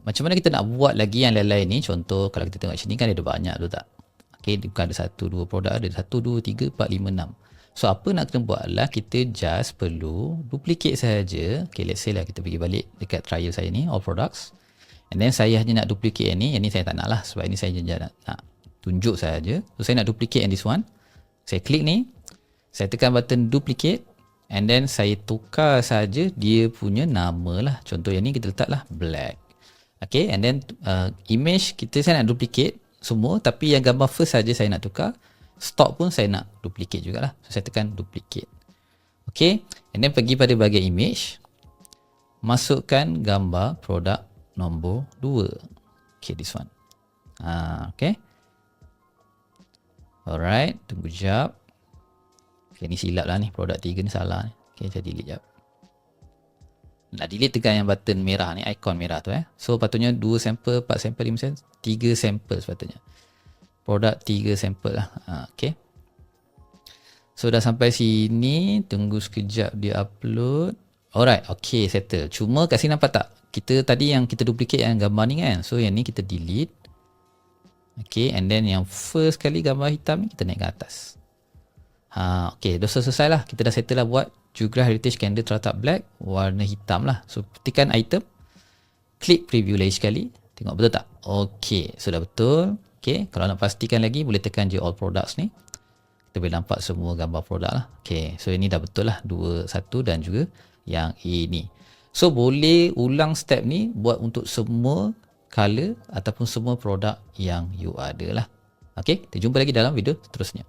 Macam mana kita nak buat lagi yang lain-lain ni? Contoh kalau kita tengok sini kan ada banyak tu tak? Okay, bukan ada 1, 2 produk, ada 1, 2, 3, 4, 5, 6. So apa nak kena buat adalah kita just perlu duplicate saja. Okay, let's say lah kita pergi balik dekat trial saya ni, all products. And then saya hanya nak duplicate yang ni saya tak nak lah sebab ini saya nak tunjuk saja. So saya nak duplicate yang this one. Saya klik ni, saya tekan button duplicate and then saya tukar saja dia punya nama lah. Contoh yang ni kita letak lah black. Okay, and then image saya nak duplicate semua, tapi yang gambar first saja saya nak tukar. Stock pun saya nak duplicate jugalah. So saya tekan duplicate. Okay, and then pergi pada bahagian image, masukkan gambar produk nombor 2. Okay, this one. Okay. Alright, tunggu jap. Okay, ni silap lah ni, produk 3 ni salah ni. Okay, saya delete jap. Nak delete tekan yang button merah ni, ikon merah tu So patutnya 2 sampel, 4 sampel, 5 sampel, 3 sampel sepatutnya. Produk 3 sampel lah. Okay. So dah sampai sini, tunggu sekejap dia upload. Alright, okay, settle. Cuma kat sini nampak tak? Kita tadi yang kita duplicate yang gambar ni kan. So yang ni kita delete. Okay, and then yang first kali gambar hitam ni kita naik ke atas. Okay, dah selesai lah. Kita dah settle lah buat Jugra Heritage Candle Terletak Black warna hitam lah. So tekan item, klik preview lagi sekali. Tengok betul tak? Okay, sudah betul. Okay, kalau nak pastikan lagi boleh tekan je all products ni. Kita boleh nampak semua gambar produk lah. Okay, so ini dah betul lah 2, 1 dan juga yang ini. So boleh ulang step ni buat untuk semua color ataupun semua produk yang you ada lah. Okay, kita jumpa lagi dalam video seterusnya.